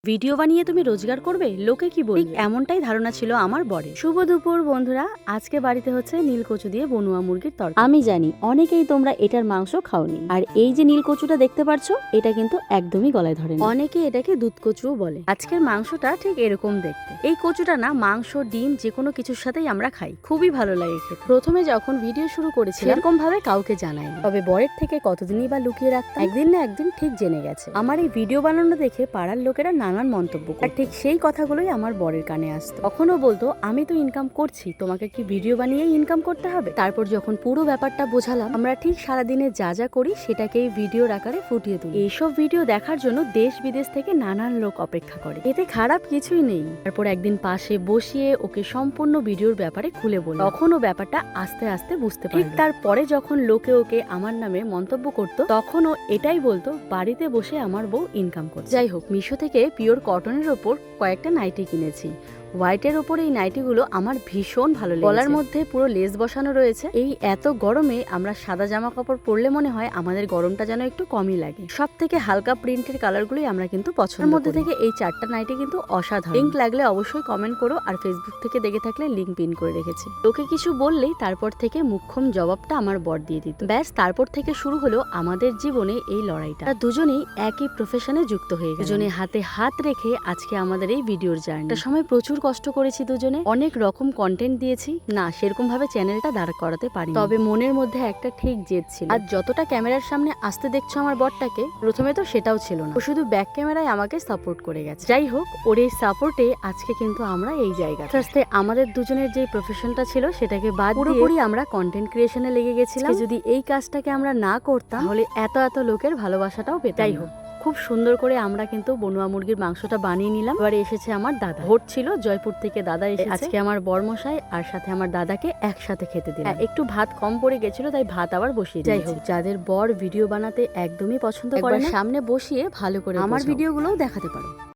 Video বানিয়ে তুমি রোজগার করবে, লোকে কি বলবে, এমনটাই ধারণা ছিল আমার বরে। শুভ দুপুর বন্ধুরা, আজকে বাড়িতে হচ্ছে নীলকচু দিয়ে বনুয়া মুরগির তরকারি। আমি জানি অনেকেই তোমরা এটার মাংস খাওনি, আর এই যে নীলকচুটা দেখতে পাচ্ছ, এটা কিন্তু একদমই গলায় ধরে না। অনেকে এটাকে দুধ কচুও বলে। আজকের মাংসটা ঠিক এরকম দেখতে। এই কচুটা না মাংস, ডিম যে কোনো কিছুর সাথেই আমরা খাই, খুবই ভালো লাগে খেতে। প্রথমে যখন ভিডিও শুরু করেছি এরকম ভাবে কাউকে জানাইনি, তবে বরের থেকে কতদিনই বা লুকিয়ে রাখতাম। একদিন না একদিন ঠিক জেনে গেছে। আমার এই ভিডিও বানানো দেখে পাড়ার লোকেরা নানান মন্তব্য করে, আর ঠিক সেই কথাগুলোই আমার বরের কানে আসতো। কখনো বলতো, আমি তো ইনকাম করছি, তোমাকে কি ভিডিও বানিয়েই ইনকাম করতে হবে? তারপর যখন পুরো ব্যাপারটা বোঝালাম, আমরা ঠিক সারাদিনে যা যা করি সেটাকেই ভিডিওর আকারে ফুটিয়ে তুলি। এইসব ভিডিও দেখার জন্য দেশ বিদেশ থেকে নানান লোক অপেক্ষা করে, এতে খারাপ কিছুই নেই। তারপর একদিন পাশে বসিয়ে ওকে সম্পূর্ণ ভিডিওর ব্যাপারে খুলে বলল। তখন ও ব্যাপারটা আস্তে আস্তে বুঝতে পারল। ঠিক তারপরে যখন লোকে ওকে আমার নামে মন্তব্য করতো, তখন ও এটাই বলতো, বাড়িতে বসে আমার বউ ইনকাম করছে। যাই হোক, মিশো থেকে পিওর কটনের ওপর কয়েকটা নাইটি কিনেছি। হোয়াইটের ওপর এই নাইটিগুলো আমার ভীষণ ভালো লেগেছে। গলার মধ্যে পুরো লেস বসানো রয়েছে। এই এত গরমে আমরা সাদা জামা কাপড় পরলে মনে হয় আমাদের গরমটা যেন একটু কমই লাগে। সব থেকে হালকা প্রিন্টের কালারগুলোই আমরা কিন্তু পছন্দ করি। মধ্যে থেকে এই চারটা নাইটি কিন্তু অসাধারণ। লিংক লাগলে অবশ্যই কমেন্ট করো, আর ফেসবুক থেকে দেখে থাকলে লিংক পিন করে রেখেছি। লোকে কিছু বললেই তারপর থেকে মুখ্যম জবাবটা আমার বর দিয়ে দিত। ব্যাস, তারপর থেকে শুরু হলো আমাদের জীবনে এই লড়াইটা। দুজনেই একই প্রফেশনে যুক্ত হয়ে গেছে। দুজনে হাতে হাত রেখে আজকে আমাদের এই ভিডিওর জার্নি। একটা সময় প্রচুর কষ্ট করেছি দুজনে, অনেক রকম কন্টেন্ট দিয়েছি, না সেরকম ভাবে চ্যানেলটা দাঁড় করাতে পারি, তবে মনের মধ্যে একটা ঠিক জেদ ছিল। আর যতটা ক্যামেরার সামনে আসতে দেখছো আমার বরটাকে, প্রথমে তো সেটাও ছিল না, ও শুধু ব্যাক ক্যামেরায় আমাকে সাপোর্ট করে গেছে। যাই হোক, ওর এই সাপোর্টে আজকে কিন্তু আমরা এই জায়গায়। আস্তে আমাদের দুজনের যে প্রফেশনটা ছিল সেটাকে বাদ পুরোপুরি আমরা কন্টেন্ট ক্রিয়েশনে লেগে গেছিলাম। যদি এই কাজটাকে আমরা না করতাম, তাহলে এত এত লোকের ভালোবাসাটাও পেতাম। যাই হোক, খুব সুন্দর করে আমরা কিন্তু বনুয়া মুরগির মাংসটা বানিয়ে নিলাম। এবারে এসেছে আমার দাদা, ভোট ছিল জয়পুর থেকে দাদা এসেছে। আজকে আমার বরমশাই আর সাথে আমার দাদাকে একসাথে খেতে দিলাম। একটু ভাত কম পড়ে গেছিল, তাই ভাত আবার বসিয়ে দিয়েছি। যাই হোক, যাদের বর ভিডিও বানাতে একদমই পছন্দ করে না, সামনে বসিয়ে ভালো করে আমার ভিডিওগুলোও দেখাতে পারো।